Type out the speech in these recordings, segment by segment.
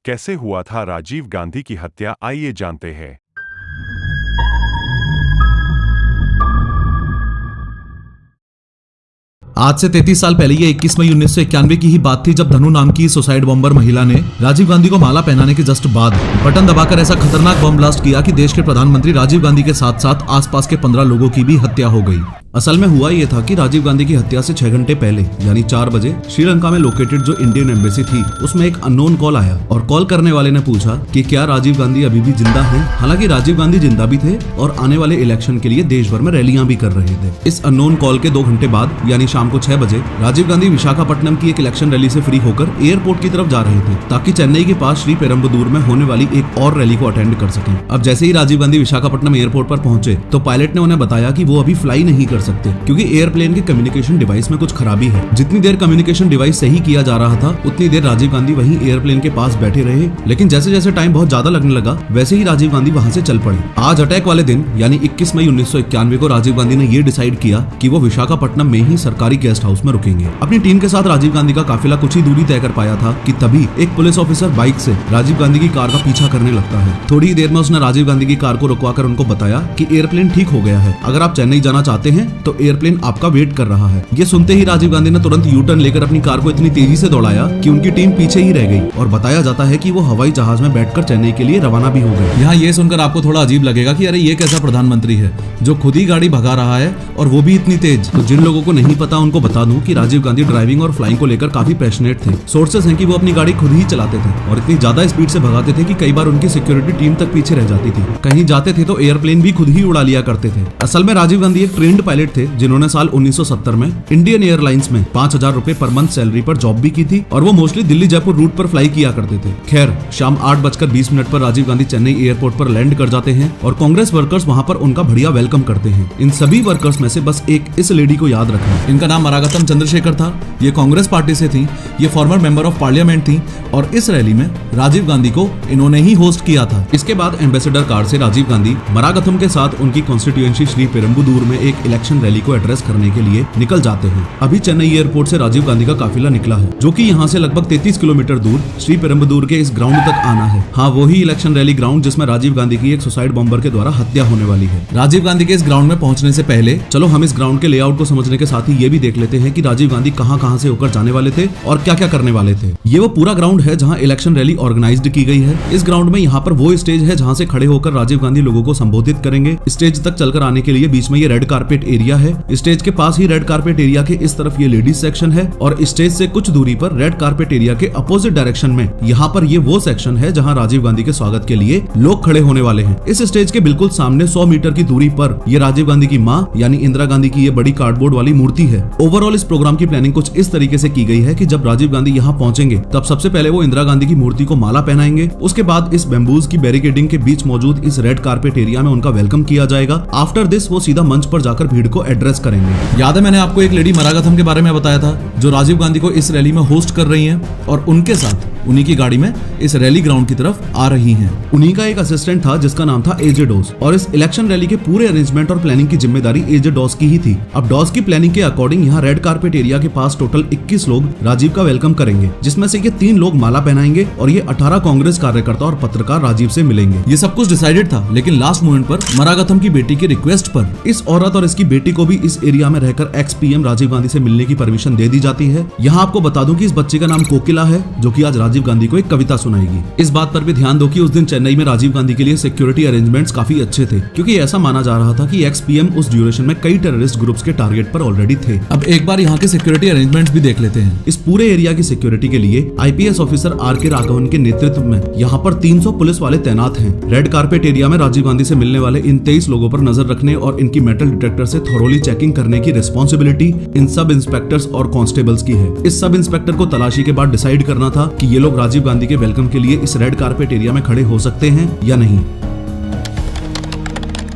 कैसे हुआ था राजीव गांधी की हत्या, आइए जानते हैं। आज से 33 साल पहले ये 21 मई 1991 की ही बात थी जब धनु नाम की सुसाइड बॉम्बर महिला ने राजीव गांधी को माला पहनाने के जस्ट बाद बटन दबाकर ऐसा खतरनाक बम ब्लास्ट किया कि देश के प्रधानमंत्री राजीव गांधी के साथ साथ आसपास के 15 लोगों की भी हत्या हो गई। असल में हुआ ये था कि राजीव गांधी की हत्या से 6 घंटे पहले यानी 4 बजे श्रीलंका में लोकेटेड जो इंडियन एम्बेसी थी उसमें एक अननोन कॉल आया और कॉल करने वाले ने पूछा कि क्या राजीव गांधी अभी भी जिंदा हैं। हालांकि राजीव गांधी जिंदा भी थे और आने वाले इलेक्शन के लिए देश भर में रैलियां भी कर रहे थे। इस अननोन कॉल के 2 घंटे बाद यानी शाम को 6 बजे राजीव गांधी विशाखापट्टनम की एक इलेक्शन रैली से फ्री होकर एयरपोर्ट की तरफ जा रहे थे ताकि चेन्नई के पास श्री पेरम्बदूर में होने वाली एक और रैली को अटेंड कर सकें। अब जैसे ही राजीव गांधी विशाखापट्टनम एयरपोर्ट पर पहुंचे तो पायलट ने उन्हें बताया कि वो अभी फ्लाई नहीं कर सकते क्योंकि एयरप्लेन के कम्युनिकेशन डिवाइस में कुछ खराबी है। जितनी देर कम्युनिकेशन डिवाइस सही किया जा रहा था उतनी देर राजीव गांधी वहीं एयरप्लेन के पास बैठे रहे, लेकिन जैसे जैसे टाइम बहुत ज्यादा लगने लगा वैसे ही राजीव गांधी वहां से चल पड़े। आज अटैक वाले दिन यानी 21 मई 1991 को राजीव गांधी ने ये डिसाइड किया कि वो विशाखापट्टनम में ही सरकारी गेस्ट हाउस में रुकेंगे। अपनी टीम के साथ राजीव गांधी का काफिला कुछ ही दूरी तय कर पाया था कि तभी एक पुलिस ऑफिसर बाइक से राजीव गांधी की कार का पीछा करने लगता है। थोड़ी ही देर में उसने राजीव गांधी की कार को रुकवाकर उनको बताया कि एयरप्लेन ठीक हो गया है, अगर आप चेन्नई जाना चाहते हैं तो एयरप्लेन आपका वेट कर रहा है। ये सुनते ही राजीव गांधी ने तुरंत यू टर्न लेकर अपनी कार को इतनी तेजी से दौड़ाया कि उनकी टीम पीछे ही रह गई और बताया जाता है कि वो हवाई जहाज में बैठकर चेन्नई के लिए रवाना भी हो गए। यहाँ ये सुनकर आपको थोड़ा अजीब लगेगा कि अरे ये कैसा प्रधानमंत्री है जो खुद ही गाड़ी भगा रहा है और वो भी इतनी तेज। तो जिन लोगों को नहीं पता उनको बता दूं कि राजीव गांधी ड्राइविंग और फ्लाइंग को लेकर काफी पैशनेट थे। सोर्सेस हैं कि वो अपनी गाड़ी खुद ही चलाते थे और इतनी ज्यादा स्पीड से भगाते थे कि कई बार उनकी सिक्योरिटी टीम तक पीछे रह जाती थी। कहीं जाते थे तो एयरप्लेन भी खुद ही उड़ा लिया करते थे। असल में राजीव गांधी एक ट्रेंड पायलट थे जिन्होंने साल 1970 में इंडियन एयरलाइंस में 5,000 रुपए पर मंथ सैलरी पर जॉब भी की थी और वो मोस्टली दिल्ली जयपुर रूट पर फ्लाई किया करते थे। खैर शाम 8:20 पर राजीव गांधी चेन्नई एयरपोर्ट पर लैंड कर जाते हैं और कांग्रेस वर्कर्स वहां पर उनका बढ़िया वेलकम करते हैं। इन सभी वर्कर्स में से बस एक इस लेडी को याद रखना, इनका नाम मरागतम चंद्रशेखर था। ये कांग्रेस पार्टी से थी, ये फॉर्मर मेंबर ऑफ पार्लियामेंट थी और इस रैली में राजीव गांधी को इन्होंने ही होस्ट किया था। इसके बाद एम्बेसडर कार से राजीव गांधी मरागतम के साथ उनकी कॉन्स्टिट्यूएंसी श्री पेरम्बदूर में एक इलेक्शन रैली को एड्रेस करने के लिए निकल जाते हैं। अभी चेन्नई एयरपोर्ट से राजीव गांधी का काफिला निकला है जो कि यहाँ से लगभग 33 किलोमीटर दूर श्री पेरम्बदूर के इस ग्राउंड तक आना है। हाँ, वही इलेक्शन रैली ग्राउंड जिसमें राजीव गांधी की एक सुसाइड बॉम्बर के द्वारा हत्या होने वाली है। राजीव गांधी के इस ग्राउंड में पहुंचने से पहले चलो हम इस ग्राउंड के लेआउट को समझने के साथ ही ये भी देख लेते हैं कि राजीव गांधी कहां से होकर जाने वाले थे और क्या क्या करने वाले थे। ये वो पूरा ग्राउंड है जहां इलेक्शन रैली ऑर्गेनाइज्ड की गई है। इस ग्राउंड में यहाँ पर वो स्टेज है जहां से खड़े होकर राजीव गांधी लोगों को संबोधित करेंगे। स्टेज तक चलकर आने के लिए बीच में ये रेड कारपेट एरिया है। स्टेज के पास ही रेड कारपेट एरिया के इस तरफ ये लेडीज सेक्शन है और स्टेज से कुछ दूरी पर रेड कारपेट एरिया के अपोजिट डायरेक्शन में यहाँ पर ये वो सेक्शन है जहाँ राजीव गांधी के स्वागत के लिए लोग खड़े होने वाले हैं। इस स्टेज के बिल्कुल सामने 100 मीटर की दूरी पर ये राजीव गांधी की माँ यानी इंदिरा गांधी की ये बड़ी कार्डबोर्ड वाली मूर्ति है। ओवरऑल इस प्रोग्राम की प्लानिंग कुछ इस तरीके से की गई है कि जब राजीव गांधी यहाँ पहुंचेंगे तब सबसे पहले वो इंदिरा गांधी की मूर्ति को माला पहनाएंगे। उसके बाद इस बैम्बूज की बैरिकेडिंग के बीच मौजूद इस रेड कारपेट एरिया में उनका वेलकम किया जाएगा। आफ्टर दिस वो सीधा मंच पर जाकर भीड़ को एड्रेस करेंगे। याद है मैंने आपको एक लेडी मरागतम के बारे में बताया था जो राजीव गांधी को इस रैली में होस्ट कर रही हैं और उनके साथ उन्हीं की गाड़ी में इस रैली ग्राउंड की तरफ आ रही हैं। उन्हीं का एक असिस्टेंट था जिसका नाम था एजे डॉस और इस इलेक्शन रैली के पूरे अरेंजमेंट और प्लानिंग की जिम्मेदारी एजे डॉस की ही थी। अब डॉस की प्लानिंग के अकॉर्डिंग यहाँ रेड कारपेट एरिया के पास टोटल 21 लोग राजीव का वेलकम करेंगे, जिसमें से ये 3 लोग माला पहनाएंगे और ये 18 कांग्रेस कार्यकर्ता और पत्रकार राजीव से मिलेंगे। ये सब कुछ डिसाइडेड था, लेकिन लास्ट मोमेंट पर मरागतम की बेटी की रिक्वेस्ट पर इस औरत और इसकी बेटी को भी इस एरिया में रहकर एक्स पीएम राजीव गांधी से मिलने की परमिशन दे दी जाती है। यहाँ आपको बता दूं कि इस बच्चे का नाम कोकिला है जो कि आज राजीव गांधी को एक कविता सुनाएगी। इस बात पर भी ध्यान दो कि उस दिन चेन्नई में राजीव गांधी के लिए सिक्योरिटी अरेंजमेंट्स काफी अच्छे थे क्योंकि ऐसा माना जा रहा था कि एक्स पीएम उस ड्यूरेशन में कई टेररिस्ट ग्रुप्स के टारगेट पर ऑलरेडी थे। अब एक बार यहाँ के सिक्योरिटी अरेंजमेंट्स भी देख लेते हैं। इस पूरे एरिया की सिक्योरिटी के लिए आईपीएस ऑफिसर आर.के. राघवन के नेतृत्व में यहाँ पर 300 पुलिस वाले तैनात हैं। रेड कारपेट एरिया में राजीव गांधी से मिलने वाले इन 23 लोगों पर नजर रखने और इनकी मेटल डिटेक्टर से थोरोली चेकिंग करने की रिस्पॉन्सिबिलिटी इन सब इंस्पेक्टर्स और कांस्टेबल्स की है। इस सब इंस्पेक्टर को तलाशी के बाद डिसाइड करना था कि ये लोग राजीव गांधी के वेलकम के लिए इस रेड कारपेट एरिया में खड़े हो सकते हैं या नहीं।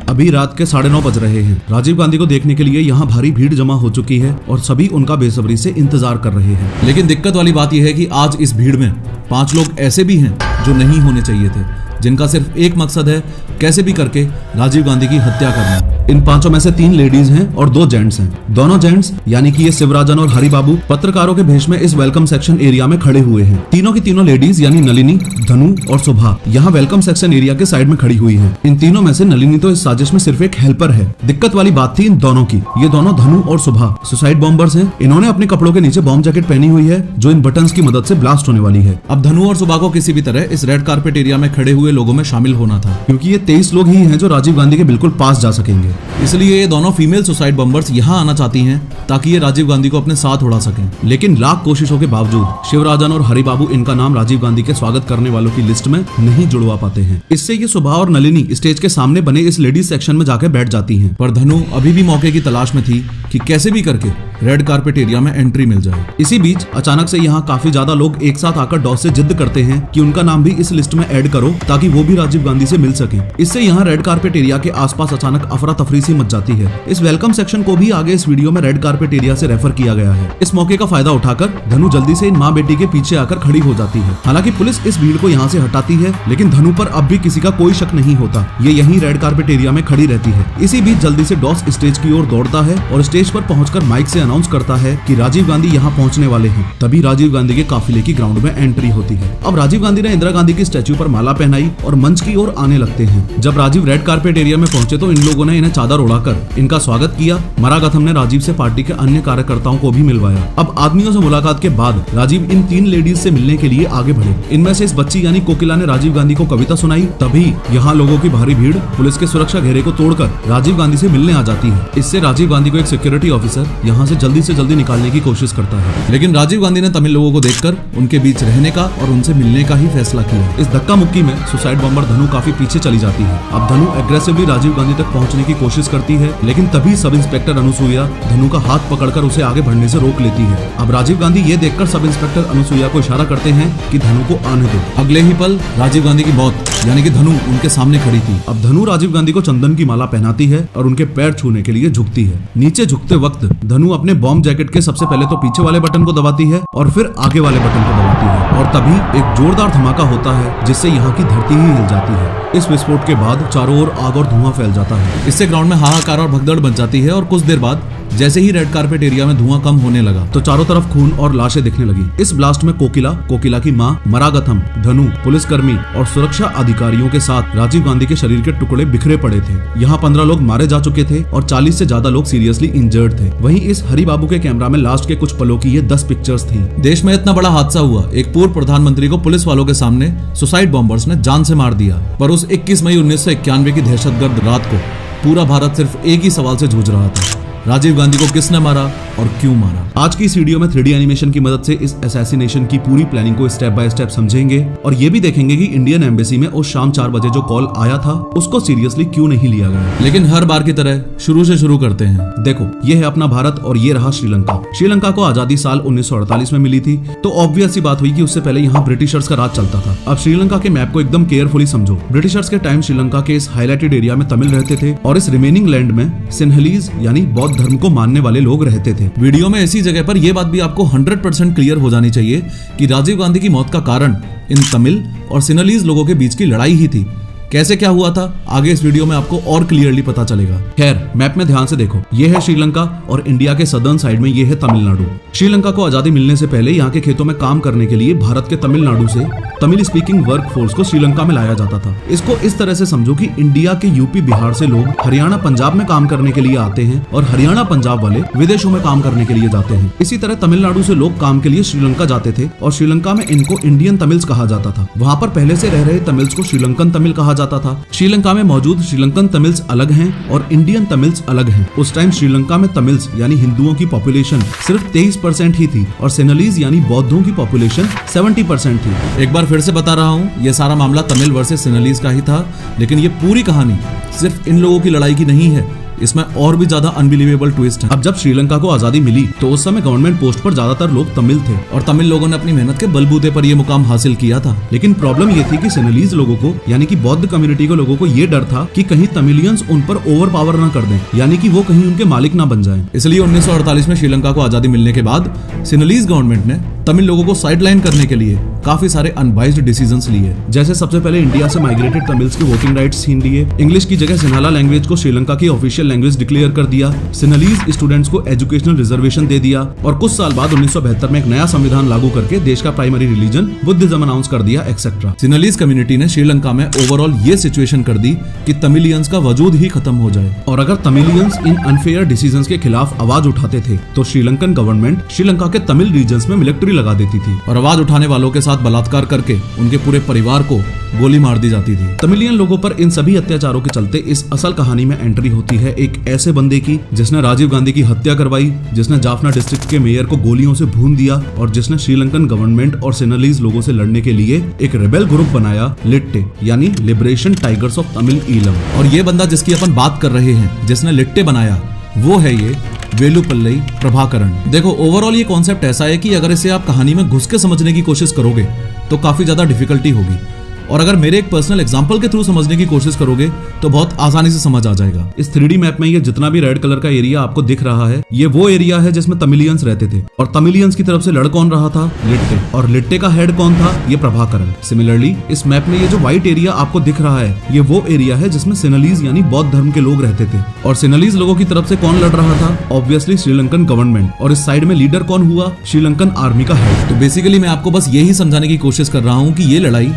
अभी रात के 9:30 बज रहे हैं। राजीव गांधी को देखने के लिए यहाँ भारी भीड़ जमा हो चुकी है और सभी उनका बेसब्री से इंतजार कर रहे हैं। लेकिन दिक्कत वाली बात यह है कि आज इस भीड़ में 5 लोग ऐसे भी हैं जो नहीं होने चाहिए थे। जिनका सिर्फ एक मकसद है, कैसे भी करके राजीव गांधी की हत्या करना। इन पांचों में से 3 लेडीज हैं और 2 जेंट्स हैं। दोनों जेंट्स यानी कि ये शिवराजन और हरि बाबू पत्रकारों के भेष में इस वेलकम सेक्शन एरिया में खड़े हुए हैं। तीनों की तीनों लेडीज यानी नलिनी, धनु और सुभा यहाँ वेलकम सेक्शन एरिया के साइड में खड़ी हुई है। इन तीनों में से नलिनी तो इस साजिश में सिर्फ एक हेल्पर है। दिक्कत वाली बात थी इन दोनों की। ये दोनों धनु और सुभा सुसाइड बॉम्बर्स हैं। इन्होंने अपने कपड़ों के नीचे बॉम्ब जैकेट पहनी हुई है जो इन बटन्स की मदद से ब्लास्ट होने वाली है। अब धनु और सुभा को किसी भी तरह इस रेड कारपेट एरिया में खड़े हुए लोगों में शामिल होना था, क्योंकि ये 23 लोग ही हैं जो राजीव गांधी के बिल्कुल पास जा सकेंगे। इसलिए ये दोनों फीमेल सुसाइड बॉम्बर्स यहाँ आना चाहती हैं ताकि ये राजीव गांधी को अपने साथ उड़ा सकें। लेकिन लाख कोशिशों के बावजूद शिवराजन और हरि बाबू इनका नाम राजीव गांधी के स्वागत करने वालों की लिस्ट में नहीं जुड़वा पाते हैं। इससे ये सुभा और नलिनी स्टेज के सामने बने इस लेडीज सेक्शन में जाकर बैठ जाती हैं। पर धनु अभी भी मौके की तलाश में थी कि कैसे भी करके रेड कारपेट एरिया में एंट्री मिल जाए। इसी बीच अचानक से यहाँ काफी ज्यादा लोग एक साथ आकर डॉस से जिद करते हैं कि उनका नाम भी इस लिस्ट में ऐड करो ताकि वो भी राजीव गांधी से मिल सके। इससे यहाँ रेड कारपेट एरिया के आसपास अचानक अफरा तफरी सी मच जाती है। इस वेलकम सेक्शन को भी आगे इस वीडियो में रेड कारपेट एरिया से रेफर किया गया है। इस मौके का फायदा उठाकर धनु जल्दी से इन माँ बेटी के पीछे आकर खड़ी हो जाती है। हालांकि पुलिस इस भीड़ को यहाँ से हटाती है, लेकिन धनु पर अब भी किसी का कोई शक नहीं होता। ये यहीं रेड कारपेट एरिया में खड़ी रहती है। इसी बीच जल्दी से डॉस स्टेज की ओर दौड़ता है और स्टेज पर पहुंचकर माइक से अनाउंस करता है कि राजीव गांधी यहाँ पहुंचने वाले हैं। तभी राजीव गांधी के काफिले की ग्राउंड में एंट्री होती है। अब राजीव गांधी ने इंदिरा गांधी की स्टैच्यू पर माला पहनाई और मंच की ओर आने लगते हैं। जब राजीव रेड कारपेट एरिया में पहुंचे तो इन लोगों ने इन्हें चादर उड़ाकर इनका स्वागत किया। मरागथम ने राजीव से पार्टी के अन्य कार्यकर्ताओं को भी मिलवाया। अब आदमियों से मुलाकात के बाद राजीव इन 3 लेडीज से मिलने के लिए आगे बढ़े। इनमें से इस बच्ची यानी कोकिला ने राजीव गांधी को कविता सुनाई। तभी यहाँ लोगों की भारी भीड़ पुलिस के सुरक्षा घेरे को तोड़कर राजीव गांधी से मिलने आ जाती है। इससे राजीव गांधी को एक सिक्योरिटी ऑफिसर यहाँ से जल्दी निकालने की कोशिश करता है, लेकिन राजीव गांधी ने तमिल लोगों को देखकर उनके बीच रहने का और उनसे मिलने का ही फैसला किया। इस धक्का मुक्की में सुसाइड बॉम्बर धनु काफी पीछे चली जाती है। अब धनु एग्रेसिवली राजीव गांधी तक पहुंचने की कोशिश करती है, लेकिन तभी सब इंस्पेक्टर अनुसुईया धनु का हाथ पकड़कर उसे आगे बढ़ने से रोक लेती है। अब राजीव गांधी ये देखकर सब इंस्पेक्टर अनुसुईया को इशारा करते हैं कि धनु को आने दो। अगले ही पल राजीव गांधी की मौत यानी कि धनु उनके सामने खड़ी थी। अब धनु राजीव गांधी को चंदन की माला पहनाती है और उनके पैर छूने के लिए झुकती है। नीचे झुकते वक्त धनु अपने बॉम्ब जैकेट के सबसे पहले तो पीछे वाले बटन को दबाती है और फिर आगे वाले बटन को दबाती है और तभी एक जोरदार धमाका होता है जिससे यहाँ की धरती ही हिल जाती है। इस विस्फोट के बाद चारों ओर आग और धुआं फैल जाता है। इससे ग्राउंड में हाहाकार और भगदड़ मच जाती है और कुछ देर बाद जैसे ही रेड कारपेट एरिया में धुआं कम होने लगा तो चारों तरफ खून और लाशें दिखने लगी। इस ब्लास्ट में कोकिला की मां, मरागथम, धनु, पुलिसकर्मी और सुरक्षा अधिकारियों के साथ राजीव गांधी के शरीर के टुकड़े बिखरे पड़े थे। यहाँ 15 लोग मारे जा चुके थे और 40 से ज्यादा लोग सीरियसली इंजर्ड थे। वहीं इस हरि बाबू के कैमरा में लास्ट के कुछ पलों की ये 10 पिक्चर्स थी। देश में इतना बड़ा हादसा हुआ, एक पूर्व प्रधानमंत्री को पुलिस वालों के सामने सुसाइड बॉम्बर्स ने जान से मार दिया। पर उस 21 मई 1991 की दहशतगर्द रात को पूरा भारत सिर्फ एक ही सवाल से जूझ रहा था, राजीव गांधी को किसने मारा और क्यों मारा। आज की इस वीडियो में 3D एनिमेशन की मदद से इस असैसिनेशन की पूरी प्लानिंग को स्टेप बाय स्टेप समझेंगे और ये भी देखेंगे कि इंडियन एम्बेसी में उस शाम 4 बजे जो कॉल आया था उसको सीरियसली क्यों नहीं लिया गया। लेकिन हर बार की तरह शुरू से शुरू करते हैं। देखो, ये है अपना भारत और ये रहा श्रीलंका। श्रीलंका को आजादी साल 1948 में मिली थी, तो ऑब्वियस सी बात हुई कि उससे पहले यहाँ ब्रिटिशर्स का राज चलता था। अब श्रीलंका के मैप को एकदम केयरफुली समझो। ब्रिटिशर्स के टाइम श्रीलंका के इस हाईलाइटेड एरिया में तमिल रहते थे और इस रिमेनिंग लैंड में सिन्हलीज यानी बौद्ध धर्म को मानने वाले लोग रहते थे। वीडियो में ऐसी जगह पर यह बात भी आपको 100% क्लियर हो जानी चाहिए कि राजीव गांधी की मौत का कारण इन तमिल और सिन्हलीज लोगों के बीच की लड़ाई ही थी। कैसे क्या हुआ था आगे इस वीडियो में आपको और क्लियरली पता चलेगा। खैर, मैप में ध्यान से देखो, ये है श्रीलंका और इंडिया के सदर्न साइड में ये है तमिलनाडु। श्रीलंका को आजादी मिलने से पहले यहाँ के खेतों में काम करने के लिए भारत के तमिलनाडु से तमिल स्पीकिंग वर्क फोर्स को श्रीलंका में लाया जाता था। इसको इस तरह से समझो कि इंडिया के यूपी बिहार से लोग हरियाणा पंजाब में काम करने के लिए आते हैं और हरियाणा पंजाब वाले विदेशों में काम करने के लिए जाते हैं। इसी तरह तमिलनाडु से लोग काम के लिए श्रीलंका जाते थे और श्रीलंका में इनको इंडियन तमिल्स कहा जाता था। वहाँ पर पहले से रह रहे तमिल्स को श्रीलंकन तमिल कहा जाता था। श्रीलंका में मौजूद श्रीलंकन तमिल्स अलग हैं और इंडियन तमिल्स अलग हैं। उस टाइम श्रीलंका में तमिल्स यानी हिंदुओं की पॉपुलेशन सिर्फ 23% ही थी और सिन्हलीज यानी बौद्धों की पॉपुलेशन 70% थी। एक बार फिर से बता रहा हूँ, ये सारा मामला तमिल वर्सेस सिन्हलीज का ही था, लेकिन ये पूरी कहानी सिर्फ इन लोगों की लड़ाई की नहीं है, इसमें और भी ज्यादा अनबिलीवेबल ट्विस्ट है। अब जब श्रीलंका को आजादी मिली तो उस समय गवर्नमेंट पोस्ट पर ज्यादातर लोग तमिल थे और तमिल लोगों ने अपनी मेहनत के बलबूते पर यह मुकाम हासिल किया था। लेकिन प्रॉब्लम ये थी कि सिन्हलीज लोगों को यानी कि बौद्ध कम्युनिटी के लोगों को ये डर था कि कहीं तमिलियंस उन पर ओवर पावर न कर दें, यानी कि वो कहीं उनके मालिक ना बन जाएं। इसलिए 1948 में श्रीलंका को आजादी मिलने के बाद सिन्हलीज गवर्नमेंट ने तमिल लोगों को साइडलाइन करने के लिए काफी सारे अनबाइज्ड डिसीजंस लिए। जैसे सबसे पहले इंडिया से माइग्रेटेड तमिल्स के वोटिंग राइट्स छीन लिए, इंग्लिश की जगह सिन्हाला लैंग्वेज को श्रीलंका की ऑफिशियल लैंग्वेज डिक्लेयर कर दिया, सिन्हलीज स्टूडेंट्स को एजुकेशनल रिजर्वेशन दे दिया और कुछ साल बाद 1972 में एक नया संविधान लागू करके देश का प्राइमरी रिलीजन बुद्धिज्म अनाउंस कर दिया एक्सेट्रा। सिन्हलीज कम्युनिटी ने श्रीलंका में ओवरऑल ये सिचुएशन कर दी कि तमिलियंस का वजूद ही खत्म हो जाए, और अगर तमिलियंस इन अनफेयर डिसीजंस के खिलाफ आवाज उठाते थे तो श्रीलंकन गवर्नमेंट श्रीलंका के तमिल रीजन्स में मिलिट्री लगा देती थी और आवाज उठाने वालों के साथ बलात्कार करके उनके पूरे परिवार को गोली मार दी जाती थी। तमिलियन लोगों पर इन सभी अत्याचारों के चलते इस असल कहानी में एंट्री होती है एक ऐसे बंदे की जिसने राजीव गांधी की हत्या करवाई, जिसने जाफना डिस्ट्रिक्ट के मेयर को गोलियों से भून दिया और जिसने श्रीलंकन गवर्नमेंट और सिन्हलीज लोगों से लड़ने के लिए एक रेबेल ग्रुप बनाया, लिट्टे यानी liberation tigers of Tamil Eelam. और ये बंदा जिसकी अपन बात कर रहे हैं, जिसने लिट्टे बनाया, वो है ये वेलुपल्ली प्रभाकरण। देखो, ओवरऑल ये कॉन्सेप्ट ऐसा है कि अगर इसे आप कहानी में घुस के समझने की कोशिश करोगे तो काफी ज्यादा डिफिकल्टी होगी, और अगर मेरे एक पर्सनल एग्जांपल के थ्रू समझने की कोशिश करोगे तो बहुत आसानी से समझ आ जाएगा। इस 3D मैप में ये जितना भी रेड कलर का एरिया आपको दिख रहा है, ये वो एरिया है जिसमें तमिलियंस रहते थे, और तमिलियंस की तरफ से लड़ कौन रहा था? लिट्टे, और लिट्टे का हेड कौन था? ये प्रभाकरण। सिमिलरली इस मैप में ये जो व्हाइट एरिया आपको दिख रहा है, ये वो एरिया है जिसमें सिन्हलीज यानी बौद्ध धर्म के लोग रहते थे, और सिन्हलीज लोगों की तरफ से कौन लड़ रहा था? ऑब्वियसली श्रीलंकन गवर्नमेंट, और इस साइड में लीडर कौन हुआ? श्रीलंकन आर्मी का हेड। तो बेसिकली मैं आपको बस यही समझाने की कोशिश कर रहा हूँ कि ये लड़ाई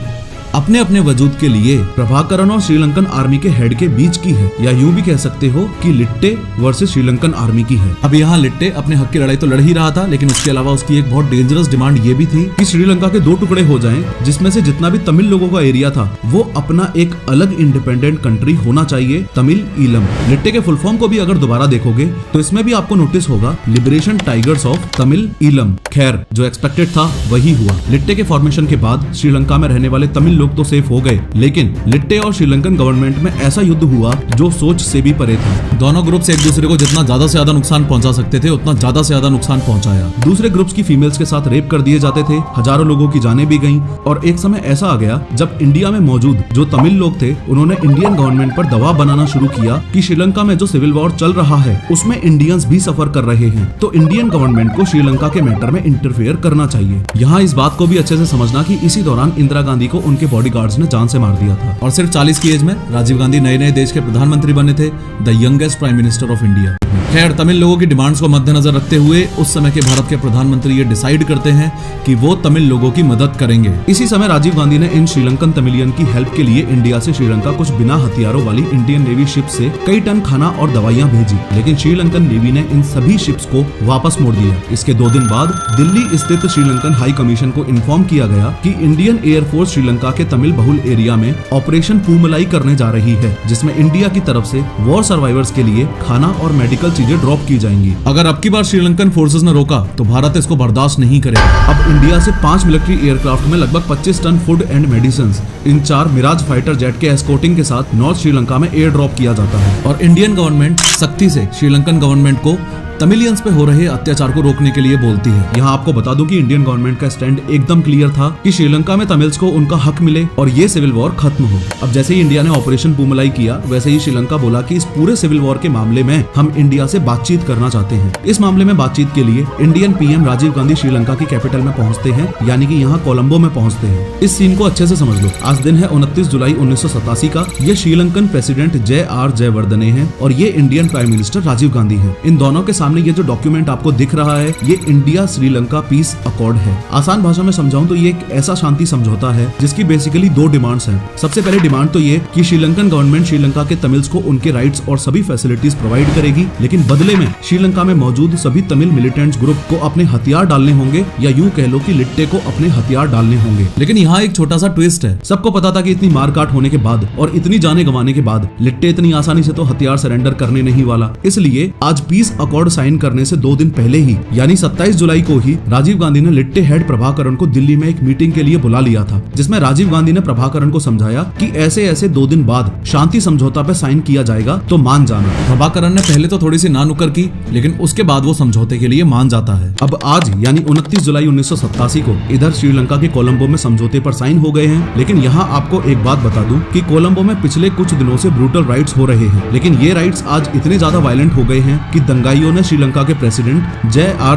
अपने अपने वजूद के लिए प्रभाकरण और श्रीलंकन आर्मी के हेड के बीच की है, या यूं भी कह सकते हो कि लिट्टे वर्सेस श्रीलंकन आर्मी की है। अब यहाँ लिट्टे अपने हक की लड़ाई तो लड़ ही रहा था, लेकिन उसके अलावा उसकी एक बहुत डेंजरस डिमांड ये भी थी कि श्रीलंका के 2 टुकड़े हो जाएं, जिसमें से जितना भी तमिल लोगों का एरिया था वो अपना एक अलग इंडिपेंडेंट कंट्री होना चाहिए, तमिल ईलम। लिट्टे के फुल फॉर्म को भी अगर दोबारा देखोगे तो इसमें भी आपको नोटिस होगा liberation tigers of Tamil Eelam. खैर, जो एक्सपेक्टेड था वही हुआ। लिट्टे के फॉर्मेशन के बाद श्रीलंका में रहने वाले तमिल लोग तो सेफ हो गए, लेकिन लिट्टे और श्रीलंकन गवर्नमेंट में ऐसा युद्ध हुआ जो सोच से भी परे था। दोनों ग्रुप्स एक दूसरे को जितना ज्यादा से ज्यादा नुकसान पहुंचा सकते थे उतना ज्यादा से ज्यादा नुकसान पहुंचाया। दूसरे ग्रुप्स की फीमेल्स के साथ रेप कर दिए जाते थे, हजारों लोगों की जानें भी गईं, और एक समय ऐसा आ गया जब इंडिया में मौजूद जो तमिल लोग थे उन्होंने इंडियन गवर्नमेंट पर दबाव बनाना शुरू किया कि श्रीलंका में जो सिविल वॉर चल रहा है उसमें इंडियंस भी सफर कर रहे हैं, तो इंडियन गवर्नमेंट को श्रीलंका के मैटर में इंटरफेयर करना चाहिए। यहाँ इस बात को भी अच्छे से समझना कि इसी दौरान इंदिरा गांधी को उनके बॉडीगार्ड्स ने जान से मार दिया था, और सिर्फ 40 की एज में राजीव गांधी नए नए देश के प्रधानमंत्री बने थे, the youngest prime minister of India. खैर, तमिल लोगों की डिमांड्स को मद्देनजर रखते हुए उस समय के भारत के प्रधानमंत्री ये डिसाइड करते हैं कि वो तमिल लोगों की मदद करेंगे। इसी समय राजीव गांधी ने इन श्रीलंकन तमिलियन की हेल्प के लिए इंडिया से श्रीलंका कुछ बिना हथियारों वाली इंडियन नेवी शिप से कई टन खाना और दवाइयां भेजी, लेकिन श्रीलंकन नेवी ने इन सभी शिप्स को वापस मोड़ दिया। इसके 2 दिन बाद दिल्ली स्थित श्रीलंकन हाई कमीशन को इन्फॉर्म किया गया कि इंडियन एयरफोर्स श्रीलंका के तमिल बहुल एरिया में ऑपरेशन पूमलाई करने जा रही है, जिसमें इंडिया की तरफ से वॉर सर्वाइवर्स के लिए खाना और मेडिकल चीजें ड्रॉप की जाएंगी। अगर अब की बार श्रीलंकन फोर्सेस ने रोका तो भारत इसको बर्दाश्त नहीं करेगा। अब इंडिया से 5 मिलिट्री एयरक्राफ्ट में लगभग 25 ton food and medicine in 4 Mirage fighter jet के एस्कॉर्टिंग के साथ नॉर्थ श्रीलंका में एयर ड्रॉप किया जाता है, और इंडियन गवर्नमेंट सख्ती से श्रीलंकन गवर्नमेंट को तमिलियंस पे हो रहे अत्याचार को रोकने के लिए बोलती है। यहाँ आपको बता दूं कि इंडियन गवर्नमेंट का स्टैंड एकदम क्लियर था कि श्रीलंका में तमिल्स को उनका हक मिले और ये सिविल वॉर खत्म हो। अब जैसे ही इंडिया ने ऑपरेशन पूमलाई किया, वैसे ही श्रीलंका बोला कि इस पूरे सिविल वॉर के मामले में हम इंडिया से बातचीत करना चाहते हैं। इस मामले में बातचीत के लिए इंडियन पीएम राजीव गांधी श्रीलंका की कैपिटल में पहुंचते हैं, यानी कि यहाँ कोलंबो में पहुंचते हैं। इस सीन को अच्छे से समझ लो। आज दिन है 29 जुलाई 1987 का। ये श्रीलंकन प्रेसिडेंट JR जयवर्धने हैं और ये Indian prime minister Rajiv Gandhi है। इन दोनों के सामने ये जो डॉक्यूमेंट आपको दिख रहा है, ये इंडिया श्रीलंका पीस अकॉर्ड है। आसान भाषा में समझाऊं तो ये एक ऐसा शांति समझौता है जिसकी बेसिकली 2 डिमांड्स हैं। सबसे पहले डिमांड तो ये कि श्रीलंकन गवर्नमेंट श्रीलंका के तमिल्स को उनके राइट्स और सभी फैसिलिटीज प्रोवाइड करेगी, लेकिन बदले में श्रीलंका में मौजूद सभी तमिल मिलिटेंट्स ग्रुप को अपने हथियार डालने होंगे, या यूं कह लो कि लिट्टे को अपने हथियार डालने होंगे। लेकिन यहाँ एक छोटा सा ट्विस्ट है। सबको पता था कि इतनी मारकाट होने के बाद और इतनी जाने गंवाने के बाद लिट्टे इतनी आसानी से तो हथियार सरेंडर करने नहीं वाला। इसलिए आज पीस अकॉर्ड साइन करने से 2 दिन पहले ही, यानी 27 जुलाई को ही राजीव गांधी ने लिट्टे हेड प्रभाकरण को दिल्ली में एक मीटिंग के लिए बुला लिया था, जिसमें राजीव गांधी ने प्रभाकरण को समझाया कि ऐसे ऐसे 2 दिन बाद शांति समझौता पे साइन किया जाएगा तो मान जाना। प्रभाकरण ने पहले तो थोड़ी सी नानुकर की, लेकिन उसके बाद वो समझौते के लिए मान जाता है। अब आज यानी 29 जुलाई 1987 को इधर श्रीलंका के कोलंबो में समझौते पर साइन हो गए हैं। लेकिन यहाँ आपको एक बात बता दूं कि कोलंबो में पिछले कुछ दिनों से ब्रूटल राइट्स हो रहे हैं, लेकिन ये राइट्स आज इतने ज्यादा वायलेंट हो गए हैं कि दंगाइयों ने ने श्रीलंका के प्रेसिडेंट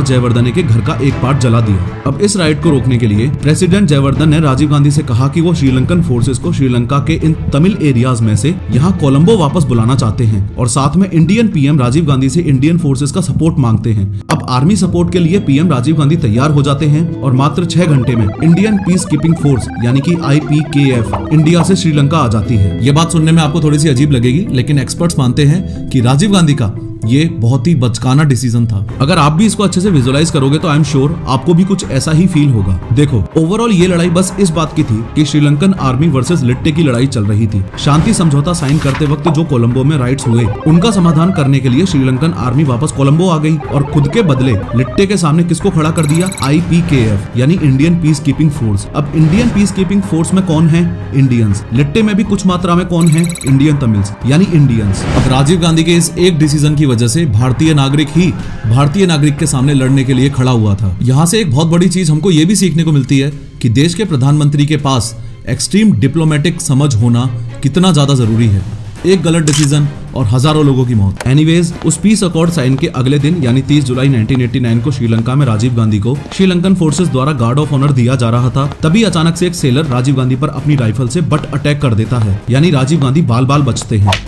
जयवर्धने के घर का एक पार्ट जला दिया। अब इस राइट को रोकने के लिए प्रेसिडेंट जयवर्धन ने राजीव गांधी से कहा कि वो श्रीलंकन फोर्सेस को श्रीलंका के इन तमिल एरियाज में से यहाँ कोलंबो वापस बुलाना चाहते हैं और साथ में इंडियन पीएम राजीव गांधी से इंडियन फोर्सेस का सपोर्ट मांगते हैं। अब आर्मी सपोर्ट के लिए पीएम राजीव गांधी तैयार हो जाते हैं और मात्र 6 घंटे में इंडियन पीस कीपिंग फोर्स यानी कि IPKF इंडिया से श्रीलंका आ जाती है। ये बात सुनने में आपको थोड़ी सी अजीब लगेगी, लेकिन एक्सपर्ट्स मानते हैं कि राजीव गांधी का ये बहुत ही बचकाना डिसीजन था। अगर आप भी इसको अच्छे से विजुअलाइज करोगे तो आई एम श्योर आपको भी कुछ ऐसा ही फील होगा। देखो, ओवरऑल ये लड़ाई बस इस बात की थी कि श्रीलंकन आर्मी वर्सेस लिट्टे की लड़ाई चल रही थी। शांति समझौता साइन करते वक्त जो कोलंबो में राइट्स हुए उनका समाधान करने के लिए श्रीलंकन आर्मी वापस कोलंबो आ गई और खुद के बदले लिट्टे के सामने किसको खड़ा कर दिया? IPKF यानी इंडियन पीस कीपिंग फोर्स। अब इंडियन पीस कीपिंग फोर्स में कौन है? इंडियंस। लिट्टे में भी कुछ मात्रा में कौन है? इंडियन तमिल्स यानी इंडियंस। अब राजीव गांधी के इस एक डिसीजन की वजह से भारतीय नागरिक के सामने लड़ने के लिए खड़ा हुआ था। यहाँ से एक बहुत बड़ी चीज हमको ये भी सीखने को मिलती है कि देश के प्रधानमंत्री के पास एक्सट्रीम डिप्लोमेटिक समझ होना कितना ज्यादा जरूरी है। एक गलत डिसीजन और हजारों लोगों की मौत। एनीवेज, उस पीस अकॉर्ड साइन के अगले दिन यानी 30 जुलाई 1989 को श्रीलंका में राजीव गांधी को श्रीलंकन फोर्सेस द्वारा गार्ड ऑफ ऑनर दिया जा रहा था। तभी अचानक से एक सेलर राजीव गांधी पर अपनी राइफल से बट अटैक कर देता है, यानी राजीव गांधी बाल बाल बचते हैं।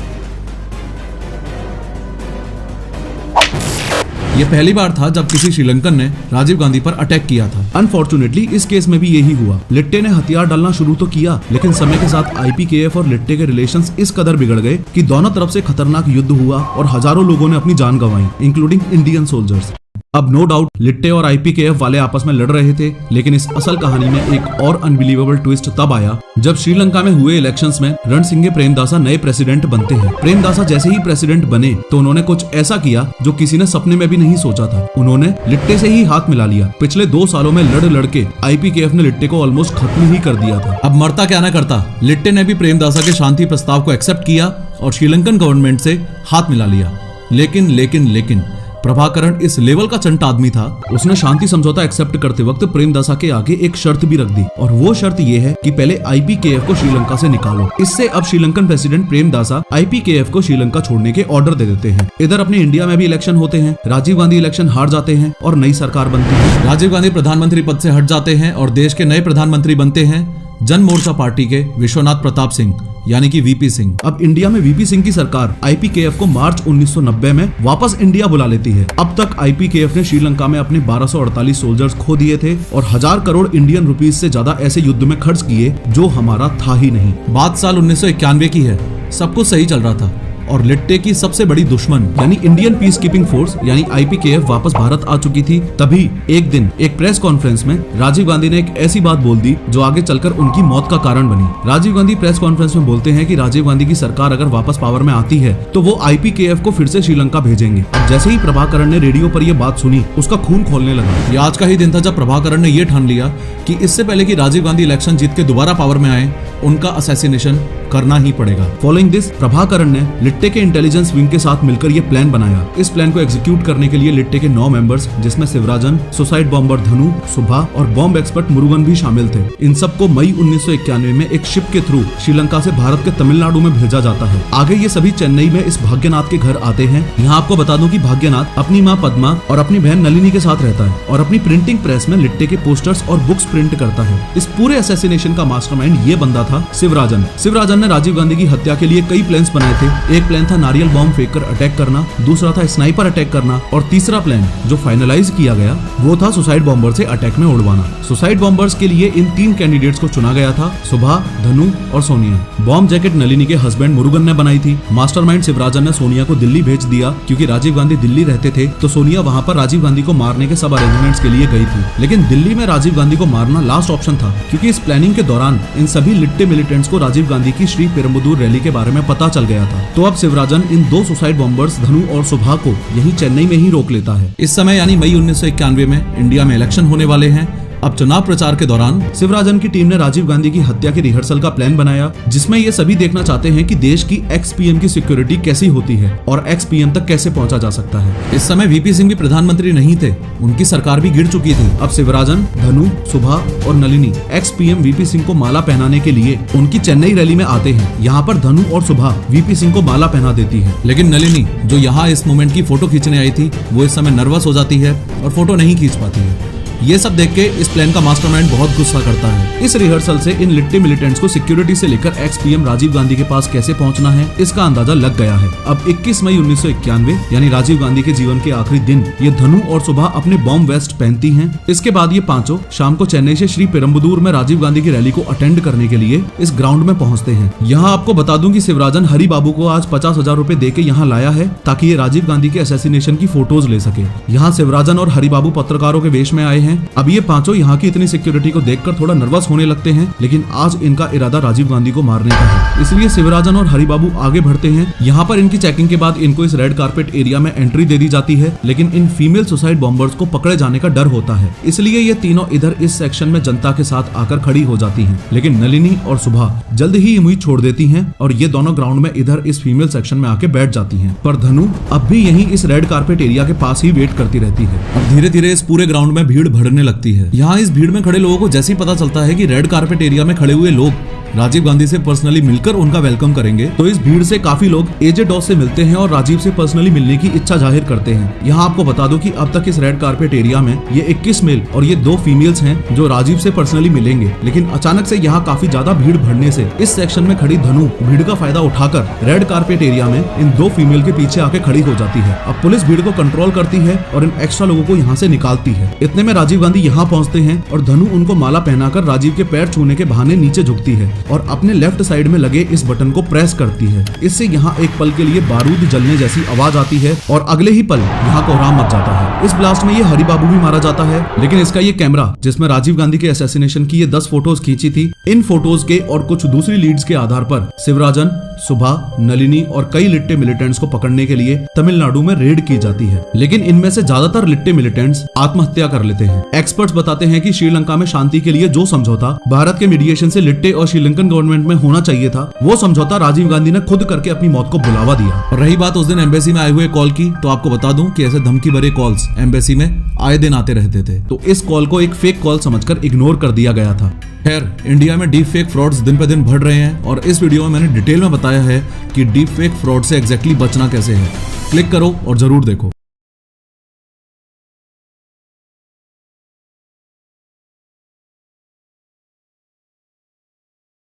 ये पहली बार था जब किसी श्रीलंकन ने राजीव गांधी पर अटैक किया था। अनफॉर्चुनेटली इस केस में भी यही हुआ। लिट्टे ने हथियार डालना शुरू तो किया, लेकिन समय के साथ IPKF और लिट्टे के रिलेशंस इस कदर बिगड़ गए कि दोनों तरफ से खतरनाक युद्ध हुआ और हजारों लोगों ने अपनी जान गंवाई, इंक्लूडिंग इंडियन सोल्जर्स। अब नो डाउट लिट्टे और IPKF वाले आपस में लड़ रहे थे, लेकिन इस असल कहानी में एक और अनबिलीवेबल ट्विस्ट तब आया जब श्रीलंका में हुए इलेक्शंस में रणसिंघे प्रेमदासा नए प्रेसिडेंट बनते हैं। प्रेमदासा जैसे ही प्रेसिडेंट बने तो उन्होंने कुछ ऐसा किया जो किसी ने सपने में भी नहीं सोचा था। उन्होंने लिट्टे से ही हाथ मिला लिया। पिछले 2 सालों में लड़ के IPKF ने लिट्टे को ऑलमोस्ट खत्म ही कर दिया था। अब मरता क्या ना करता, लिट्टे ने भी प्रेमदासा के शांति प्रस्ताव को एक्सेप्ट किया और श्रीलंकन गवर्नमेंट से हाथ मिला लिया। लेकिन प्रभाकरण इस लेवल का चंट आदमी था, उसने शांति समझौता एक्सेप्ट करते वक्त प्रेमदासा के आगे एक शर्त भी रख दी और वो शर्त ये है कि पहले IPKF को श्रीलंका से निकालो। इससे अब श्रीलंकन प्रेसिडेंट प्रेमदासा IPKF को श्रीलंका छोड़ने के ऑर्डर दे देते हैं। इधर अपने इंडिया में भी इलेक्शन होते हैं। राजीव गांधी इलेक्शन हार जाते हैं और नई सरकार बनती है। राजीव गांधी प्रधानमंत्री पद से हट जाते हैं और देश के नए प्रधानमंत्री बनते हैं जन मोर्चा पार्टी के विश्वनाथ प्रताप सिंह यानी कि VP सिंह। अब इंडिया में VP सिंह की सरकार IPKF को मार्च 1990 में वापस इंडिया बुला लेती है। अब तक IPKF ने श्रीलंका में अपने 1248 सोल्जर्स खो दिए थे और 1000 करोड़ इंडियन रुपीस से ज्यादा ऐसे युद्ध में खर्च किए जो हमारा था ही नहीं। बात साल 1991 की है, सब कुछ सही चल रहा था और लिट्टे की सबसे बड़ी दुश्मन यानी इंडियन पीस कीपिंग फोर्स यानी IPKF वापस भारत आ चुकी थी। तभी एक दिन एक प्रेस कॉन्फ्रेंस में राजीव गांधी ने एक ऐसी बात बोल दी जो आगे चलकर उनकी मौत का कारण बनी। राजीव गांधी प्रेस कॉन्फ्रेंस में बोलते हैं कि राजीव गांधी की सरकार अगर वापस पावर में आती है तो वो IPKF को फिर से श्रीलंका भेजेंगे। अब जैसे ही प्रभाकरण ने रेडियो पर यह बात सुनी, उसका खून खोलने लगा। ये आज का ही दिन था जब प्रभाकरण ने यह ठान लिया कि इससे पहले कि राजीव गांधी इलेक्शन जीत के दोबारा पावर में आए, उनका असैसिनेशन करना ही पड़ेगा। फॉलोइंग दिस, प्रभाकरण ने लिट्टे के इंटेलिजेंस विंग के साथ मिलकर ये प्लान बनाया। इस प्लान को एग्जीक्यूट करने के लिए लिट्टे के 9 मेंबर्स, जिसमें शिवराजन, सुसाइड बॉम्बर धनु, सुभा और बॉम्ब एक्सपर्ट मुरुगन भी शामिल थे। इन सबको मई 1991 में एक शिप के थ्रू श्रीलंका से भारत के तमिलनाडु में भेजा जाता है। आगे ये सभी चेन्नई में इस भाग्यनाथ के घर आते हैं। यहाँ आपको बता दूं कि भाग्यनाथ अपनी माँ पद्मा और अपनी बहन नलिनी के साथ रहता है और अपनी प्रिंटिंग प्रेस में लिट्टे के पोस्टर्स और बुक्स प्रिंट करता है। इस पूरे असैसिनेशन का मास्टरमाइंड ये बंदा था शिवराजन। शिवराजन ने राजीव गांधी की हत्या के लिए कई प्लान्स बनाए थे। एक प्लान था नारियल बॉम्ब फेंककर अटैक करना, दूसरा था स्नाइपर अटैक करना और तीसरा प्लान जो फाइनलाइज किया गया वो था सुसाइड बॉम्बर से अटैक में उड़वाना। सुसाइड बॉम्बर्स के लिए इन 3 कैंडिडेट्स को चुना गया था, सुभा, धनु और सोनिया। बॉम्ब जैकेट नलिनी के हस्बैंड मुरुगन ने बनाई थी। मास्टरमाइंड शिवराजन ने सोनिया को दिल्ली भेज दिया क्योंकि राजीव गांधी दिल्ली रहते थे, तो सोनिया वहां पर राजीव गांधी को मारने के सब अरेंजमेंट्स के लिए गई थी। लेकिन दिल्ली में राजीव गांधी को मारना लास्ट ऑप्शन था क्योंकि इस प्लानिंग के दौरान इन सभी लिट्टे मिलिटेंट्स को राजीव गांधी की श्री पेरुम्बदूर रैली के बारे में पता चल गया था। तो अब शिवराजन इन 2 सुसाइड बॉम्बर्स धनु और सुभा को यही चेन्नई में ही रोक लेता है। इस समय यानी मई 1991 में इंडिया में इलेक्शन होने वाले हैं। अब चुनाव प्रचार के दौरान शिवराजन की टीम ने राजीव गांधी की हत्या के रिहर्सल का प्लान बनाया, जिसमें ये सभी देखना चाहते हैं कि देश की एक्स पीएम की सिक्योरिटी कैसी होती है और एक्स पीएम तक कैसे पहुंचा जा सकता है। इस समय वीपी सिंह भी प्रधानमंत्री नहीं थे, उनकी सरकार भी गिर चुकी थी। अब शिवराजन, धनु, सुभा और Nalini x PM VP Singh को माला पहनाने के लिए उनकी चेन्नई रैली में आते हैं। यहाँ पर धनु और सुभा वीपी सिंह को माला पहना देती है, लेकिन नलिनी जो यहाँ इस मोमेंट की फोटो खींचने आई थी वो इस समय नर्वस हो जाती है और फोटो नहीं खींच पाती है। ये सब देख के इस प्लान का मास्टरमाइंड बहुत गुस्सा करता है। इस रिहर्सल से इन लिट्टे मिलिटेंट्स को सिक्योरिटी से लेकर एक्स पीएम राजीव गांधी के पास कैसे पहुंचना है इसका अंदाजा लग गया है। अब 21 मई 1991 यानी राजीव गांधी के जीवन के आखिरी दिन ये धनु और सुभा अपने बॉम्ब वेस्ट पहनती हैं। इसके बाद ये पांचों शाम को चेन्नई से श्री पेरुम्बदूर में राजीव गांधी की रैली को अटेंड करने के लिए इस ग्राउंड में पहुंचते हैं। यहाँ आपको बता दूं कि शिवराजन हरि बाबू को आज 50,000 रुपए दे के यहाँ लाया है ताकि ये राजीव गांधी के असैसिनेशन की फोटोज ले सके। यहाँ शिवराजन और हरि बाबू पत्रकारों के वेश में आए हैं। अब ये पांचों यहाँ की इतनी सिक्योरिटी को देखकर थोड़ा नर्वस होने लगते हैं, लेकिन आज इनका इरादा राजीव गांधी को मारने का है, इसलिए शिवराजन और हरि बाबू आगे बढ़ते हैं। यहाँ पर इनकी चेकिंग के बाद इनको इस रेड कारपेट एरिया में एंट्री दे दी जाती है, लेकिन इन फीमेल सुसाइड बॉम्बर्स को पकड़े जाने का डर होता है, इसलिए ये तीनों इधर इस सेक्शन में जनता के साथ आकर खड़ी हो जाती हैं। लेकिन नलिनी और सुभा जल्द ही उम्मीद छोड़ देती हैं और ये दोनों ग्राउंड में इधर इस फीमेल सेक्शन में आके बैठ जाती हैं। पर धनु अब भी यहीं इस रेड कारपेट एरिया के पास ही वेट करती रहती है। अब धीरे धीरे इस पूरे ग्राउंड में भीड़ बढ़ने लगती है। यहाँ इस भीड़ में खड़े लोगों को जैसे ही पता चलता है कि रेड कारपेट एरिया में खड़े हुए लोग राजीव गांधी से पर्सनली मिलकर उनका वेलकम करेंगे, तो इस भीड़ से काफी लोग एजे डॉस से मिलते हैं और राजीव से पर्सनली मिलने की इच्छा जाहिर करते हैं। यहाँ आपको बता दूं कि अब तक इस रेड कारपेट एरिया में ये 21 मेल और ये 2 फीमेल्स हैं जो राजीव से पर्सनली मिलेंगे, लेकिन अचानक से यहाँ काफी ज्यादा भीड़ बढ़ने से इस सेक्शन में खड़ी धनु भीड़ का फायदा उठाकर रेड कारपेट एरिया में इन 2 फीमेल के पीछे आके खड़ी हो जाती है। अब पुलिस भीड़ को कंट्रोल करती है और इन एक्स्ट्रा लोगों को यहाँ से निकालती है। इतने में राजीव गांधी यहाँ पहुँचते हैं और धनु उनको माला पहनाकर राजीव के पैर छूने के बहाने नीचे झुकती है और अपने लेफ्ट साइड में लगे इस बटन को प्रेस करती है। इससे यहाँ एक पल के लिए बारूद जलने जैसी आवाज आती है और अगले ही पल यहाँ कोहराम मच जाता है। इस ब्लास्ट में ये हरि बाबू भी मारा जाता है, लेकिन इसका ये कैमरा जिसमें राजीव गांधी के असैसिनेशन की ये 10 फोटोज खींची थी, इन फोटोज के और कुछ दूसरी लीड्स के आधार पर शिवराजन, सुभा, नलिनी और कई लिट्टे मिलिटेंट्स को पकड़ने के लिए तमिलनाडु में रेड की जाती है, लेकिन इनमें से ज्यादातर लिट्टे मिलिटेंट्स आत्महत्या कर लेते हैं। एक्सपर्ट्स बताते हैं कि श्रीलंका में शांति के लिए जो समझौता भारत के मीडिएशन से लिट्टे और श्रीलंकन गवर्नमेंट में होना चाहिए था, वो समझौता राजीव गांधी ने खुद करके अपनी मौत को बुलावा दिया। और रही बात उस दिन एम्बेसी में आए हुए कॉल की, तो आपको बता दूं कि ऐसे धमकी भरे कॉल्स एम्बेसी में आए दिन आते रहते थे, तो इस कॉल को एक फेक कॉल समझकर इग्नोर कर दिया गया था। खैर, इंडिया में डीप फेक फ्रॉड्स दिन पे दिन बढ़ रहे हैं और इस वीडियो में मैंने डिटेल में बताया है कि डीप फेक फ्रॉड से एग्जैक्टली बचना कैसे है। क्लिक करो और जरूर देखो।